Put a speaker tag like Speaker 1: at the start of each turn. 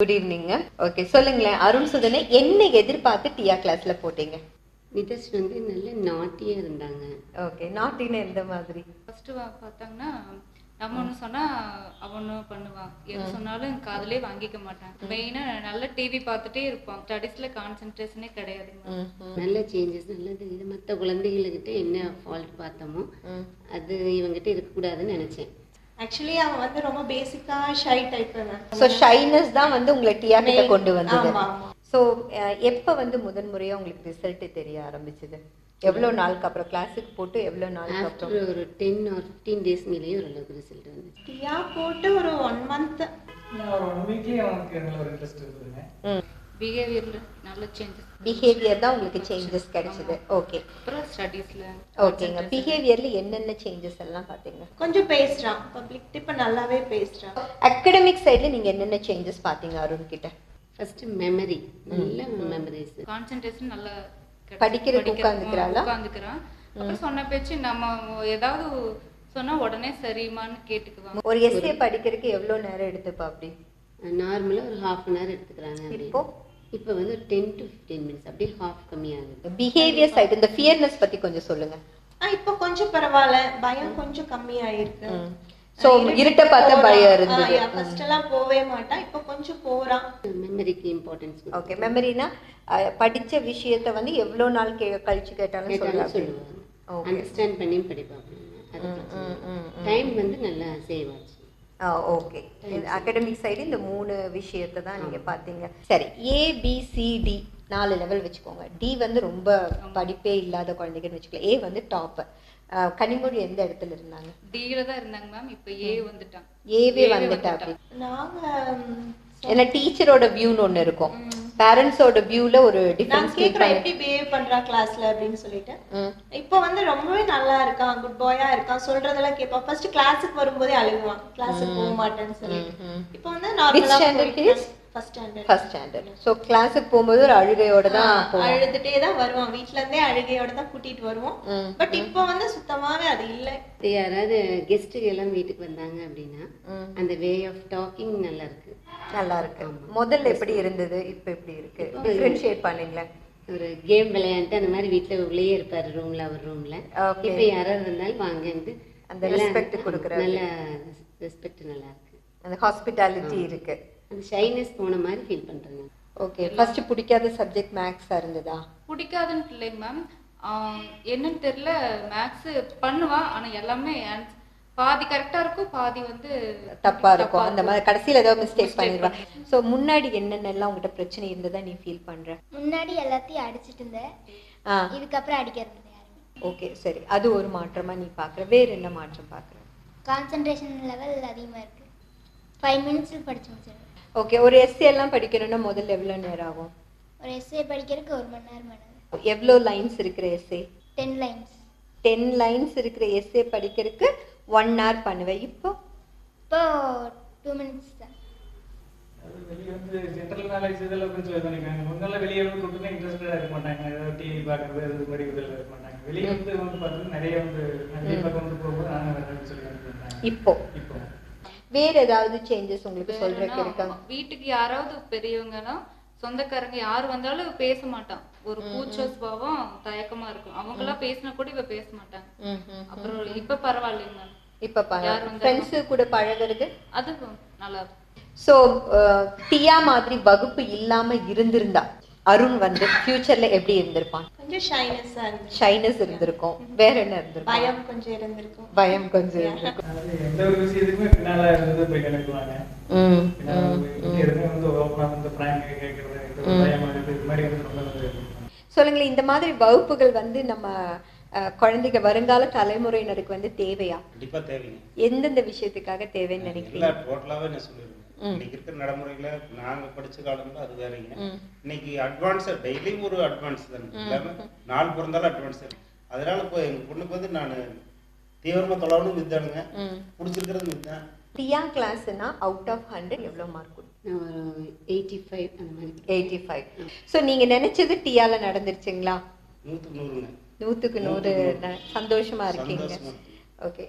Speaker 1: Good evening. Okay, சொல்லுங்களேன். அருண் சுதனை என்ன எதிர்பார்த்து டியா கிளாஸ்ல போட்டீங்க?
Speaker 2: நிதர்ஷ் வந்து நல்ல நாட்டியாக இருந்தாங்க.
Speaker 1: ஓகே, நாட்டின்னு எந்த மாதிரி?
Speaker 3: ஃபஸ்ட்டு பார்த்தாங்கன்னா நம்ம ஒன்று சொன்னால் அவன் ஒன்று பண்ணுவான். எது சொன்னாலும் காதலே வாங்கிக்க மாட்டான். மெயினாக நல்ல டிவி பார்த்துட்டே இருப்பான். ஸ்டடீஸில் கான்சென்ட்ரேஷனே கிடையாதுங்க.
Speaker 2: நல்ல சேஞ்சஸ் நல்லது. இது மற்ற குழந்தைகள்கிட்ட என்ன ஃபால்ட் பார்த்தோமோ அது இவங்ககிட்ட இருக்கக்கூடாதுன்னு நினச்சேன்.
Speaker 4: ஆக்சுவலி அவன் வந்து ரொம்ப பேசிக்கா ஷை டைப்.
Speaker 1: ஸோ ஷைனஸ் தான் வந்து உங்களை டியா கிட்ட கொண்டு வந்தது.
Speaker 4: ஆமா.
Speaker 1: ஸோ எப்போ வந்து முதன் முறையாக உங்களுக்கு ரிசல்ட் தெரிய ஆரம்பிச்சது? எவ்வளோ நாளுக்கு அப்புறம்? கிளாஸுக்கு போட்டு எவ்வளோ நாளுக்கு
Speaker 2: ஆஃப்டர்
Speaker 1: அப்புறம்?
Speaker 2: ஒரு 10 or 15 டேஸ் மேலேயே ஓரளவுக்கு ரிசல்ட் வந்து.
Speaker 4: டியா போட்டு ஒரு 1 month.
Speaker 5: ஒரு 1 வீக்லயே அவனுக்கு நல்ல ஒரு இன்ட்ரெஸ்ட் இருந்ததுங்க.
Speaker 3: பிஹேவியரில் நல்ல சேஞ்சஸ்.
Speaker 1: பிஹேவியர் தான் உங்களுக்கு சேஞ்சஸ் கிடைச்சது. ஓகே,
Speaker 3: அப்புறம் ஸ்டடீஸில்
Speaker 1: ஓகேங்க. பிஹேவியர்ல என்னென்ன சேஞ்சஸ் எல்லாம் பார்த்தீங்க?
Speaker 4: கொஞ்சம் பேசுறான், பப்ளிக் இப்ப நல்லாவே பேசுறான்.
Speaker 1: அகடமிக் சைடுல நீங்க என்னென்ன சேஞ்சஸ் பார்த்தீங்க அருண் கிட்ட?
Speaker 2: ஃபர்ஸ்ட் மெமரி, நல்ல மெமரிஸ்.
Speaker 3: கான்சென்ட்ரேஷன் நல்லா
Speaker 1: படிக்கிறதுக்கு உட்காந்துக்கிறாளா?
Speaker 3: உட்காந்துக்கிறான். அப்புறம் சொன்ன பேச்சு நம்ம ஏதாவது சொன்னா உடனே சரிமான்னு கேட்டுக்குவாங்க.
Speaker 1: ஒரு எஸ்ஏ படிக்கிறதுக்கு எவ்வளோ நேரம் எடுத்துப்பா அப்படி?
Speaker 2: நார்மலாக ஒரு ½ an hour எடுத்துக்கிறாங்க.
Speaker 1: இப்போ
Speaker 2: இப்போ வந்து 10 to 15 minutes அப்படியே ஹாஃப் கம்மியாகுது.
Speaker 1: பிஹேவியர் சைடு இந்த ஃபியர்னஸ் பத்தி கொஞ்சம் சொல்லுங்க.
Speaker 4: இப்போ கொஞ்சம் பரவாயில்ல, பயம் கொஞ்சம் கம்மியாயிருக்கு.
Speaker 1: சோ இருட்ட பார்த்த பயம் இருந்தது.
Speaker 4: ஃபர்ஸ்ட் எல்லாம் போவே மாட்டான், இப்போ கொஞ்சம் போறான்.
Speaker 2: மெமரிக்கு இம்பார்ட்டன்ஸ்.
Speaker 1: ஓகே, மெமரினா படிச்ச விஷயத்தை வந்து எவ்வளோ நாள் கழிச்சு கேட்டாலும்
Speaker 2: சொல்லுவாங்க.
Speaker 1: ஓகே,
Speaker 2: அண்டர்ஸ்டாண்ட் பண்ணி படிப்பாங்க. அது டைம் வந்து நல்லா சேவ் ஆச்சு.
Speaker 1: ஓகே. அகடமிக் சைடு இந்த 3 விஷயத்தை தான் நீங்க பார்த்தீங்க. சரி, ABCD 4 லெவல் வச்சுக்கோங்க. டி வந்து ரொம்ப படிப்பே இல்லாத குழந்தைங்கன்னு வச்சுக்கலாம். ஏ வந்து டாப். கனிமொழி எந்த இடத்துல இருந்தாங்க?
Speaker 3: டில தான் இருந்தாங்க மேம். இப்போ ஏ வந்துட்டான்.
Speaker 1: ஏவே வந்துட்டா அப்படி.
Speaker 4: நாங்க
Speaker 1: ஏன்னா டீச்சரோட வியூன்னு ஒன்று இருக்கும், பேரண்ட்ஸோட வியூல ஒரு
Speaker 4: நான்
Speaker 1: டிஃபரன்ஸ்
Speaker 4: கேக்குறேன் எப்படி பிஹேவ் பண்றா கிளாஸ்ல அப்படின்னு சொல்லிட்டு. இப்போ வந்து ரொம்பவே நல்லா இருக்கான், குட் பாயா இருக்கான், சொல்றதெல்லாம் கேட்பான். ஃபர்ஸ்ட் கிளாஸுக்கு வரும்போதே அழுகுவான், கிளாஸுக்கு போக மாட்டேன்னு சொல்லிட்டு. இப்போ வந்து நார்மலா ஃபர்ஸ்ட் ஸ்டாண்டர்ட். ஸோ கிளாஸுக்கு போகும்போது ஒரு அழுகையோட தான் அழுதுட்டே தான் வருவான். வீட்ல இருந்தே அழுகையோட தான் கூட்டிட்டு வருவோம். பட் இப்போ வந்து சுத்தமாவே அது இல்லை.
Speaker 2: யாராவது கெஸ்ட்டுகள் எல்லாம் வீட்டுக்கு வந்தாங்க அப்படின்னா அந்த வே ஆஃப் டாக்கிங் நல்லா இருக்கு.
Speaker 1: நல்லா இருக்கு. முதல்ல எப்படி இருந்தது, இப்போ எப்படி இருக்கு? டிஃபரன்ஷியேட் பண்ணீங்களா?
Speaker 2: ஒரு கேம் விளையாண்டு அந்த மாதிரி வீட்டில் உள்ளே இருப்பார் ரூம்ல, அவர் ரூம்ல. இப்போ யாராவது வந்தாலும் வாங்கன்ட்டு
Speaker 1: அந்த ரெஸ்பெக்ட் கொடுக்குற
Speaker 2: நல்ல ரெஸ்பெக்ட் நல்லா இருக்கு.
Speaker 1: அந்த ஹாஸ்பிட்டாலிட்டி இருக்கு.
Speaker 2: அந்த ஷைனஸ் போன மாதிரி ஃபீல் பண்றேன்.
Speaker 1: ஓகே, ஃபர்ஸ்ட் பிடிக்காத சப்ஜெக்ட் மேக்ஸா இருந்ததா?
Speaker 3: பிடிக்காதுன்னு இல்லைங்க மேம். என்னன்னு தெரியல, மேக்ஸ் பண்ணுவான். ஆனா எல்லாமே பாதி கரெக்டா இருக்கும், பாதி வந்து
Speaker 1: தப்பா இருக்கும். அந்த மாதிரி கடைசியில ஏதாவது மிஸ்டேக் பண்ணிடுவா. ஸோ முன்னாடி என்னென்னலாம் உங்ககிட்ட பிரச்சனை இருந்ததா நீ ஃபீல் பண்ற?
Speaker 6: முன்னாடி எல்லாத்தையும் அடிச்சிட்டு இருந்தேன், இதுக்கப்புறம் அடிக்கிறது யாருமே.
Speaker 1: ஓகே, சரி. அது ஒரு மாற்றமா நீ பாக்குற. வேற என்ன மாற்றம் பாக்குற?
Speaker 6: கான்சென்ட்ரேஷன் லெவல் அதிகமாக இருக்கு. 5 minutes படிச்சு முடிச்சிடுவேன்.
Speaker 1: ஓகே, ஒரு எஸ்ஏ எல்லாம் படிக்கணும்னா முதல்ல எவ்வளோ நேரம் ஆகும்?
Speaker 6: ஒரு எஸ்ஏ படிக்கிறதுக்கு 1 மணி நேரம் ஆகுது.
Speaker 1: எவ்வளோ லைன்ஸ் இருக்கிற எஸ்ஏ?
Speaker 6: 10 lines.
Speaker 1: 10 லைன்ஸ் இருக்கிற எஸ்ஏ படிக்கிறதுக்கு 1 hour பண்ணுவேன். இப்போ
Speaker 6: 2 minutes தான்.
Speaker 5: வெளியே வந்து ஜென்ரல் நாலேஜ் இதெல்லாம் கொஞ்சம் இது பண்ணிக்காங்க. முன்னால வெளியே வந்து கூப்பிட்டு இன்ட்ரெஸ்டடாக இருக்க மாட்டாங்க. ஏதாவது டிவி பார்க்குறது அது மாதிரி இதில் இருக்க மாட்டாங்க. வெளியே வந்து பார்த்தீங்கன்னா நிறைய வந்து நிறைய பக்கம் வந்து போகும்போது நானும் வரேன்னு சொல்லி அனுப்பிவிட்டாங்க.
Speaker 1: இப்போ
Speaker 5: இப்போ
Speaker 1: வேற ஏதாவது சேஞ்சஸ் உங்களுக்கு சொல்றதுக்கு இருக்கா?
Speaker 3: வீட்டுக்கு யாராவது பெரியவங்கன்னா சொந்தக்காரங்க யாரு வந்தாலும் பேச மாட்டான். ஒரு கூச்ச சுபாவம், தயக்கமா இருக்கும். அவங்க எல்லாம் பேசினா கூட இவ பேச மாட்டாங்க. அப்புறம் இப்ப பரவாயில்லைங்க மேம்.
Speaker 1: இப்ப ஃப்ரெண்ட்ஸ் கூட பழகுறது
Speaker 3: அது நல்லா இருக்கும்.
Speaker 1: ஸோ டியா மாதிரி வகுப்பு இல்லாம இருந்திருந்தா அருண் வந்து ஃபியூச்சர்ல எப்படி இருந்திருப்பான்?
Speaker 4: கொஞ்சம் ஷைனஸா இருக்கு.
Speaker 1: ஷைனஸ் இருந்திருக்கும். வேற என்ன இருந்திருக்கும்?
Speaker 4: பயம் கொஞ்சம் இருந்திருக்கும்.
Speaker 1: பயம் கொஞ்சம் இருந்திருக்கும்.
Speaker 5: அதாவது எந்த ஒரு விஷயத்துக்குமே பின்னால இருந்து போய் கணக்குவாங்க. எதுவுமே வந்து ஓப்பனா வந்து பிராங்க் கேட்கறது, பயமா இருக்கு, இது மாதிரி வந்து ரொம்ப
Speaker 1: சொல்லுங்களேன், இந்த மாதிரி வகுப்புகள் வந்து நம்ம குழந்தைங்க வருங்கால தலைமுறையினருக்கு வந்து தேவையா?
Speaker 7: கண்டிப்பா தேவைங்க.
Speaker 1: எந்தெந்த விஷயத்துக்காக தேவைன்னு நினைக்கிறீங்க?
Speaker 7: டோட்டலாவே நான் சொல்லிடுவேன். இன்னைக்கு இருக்கிற நடைமுறையில நாங்க படிச்ச காலம்ல அது வேறீங்க. இன்னைக்கு அட்வான்ஸ் டெய்லி ஒரு அட்வான்ஸ் தான். இல்லாம நாள் பிறந்தாலும் அட்வான்ஸ். அதனால இப்போ எங்க பொண்ணுக்கு வந்து நான் தீவிரமா தொலைவணும் இதுதானுங்க. பிடிச்சிருக்கிறது இதுதான்.
Speaker 1: டியா கிளாஸ்னா அவுட் ஆஃப் 100 எவ்வளோ மார்க்?
Speaker 2: 85 அந்த மாதிரி.
Speaker 1: 85. ஸோ நீங்க நினைச்சது டியால நடந்துருச்சுங்களா?
Speaker 7: 100க்கு 100ங்க.
Speaker 1: 100க்கு 100 சந்தோஷமா இருக்கீங்க. ஓகே.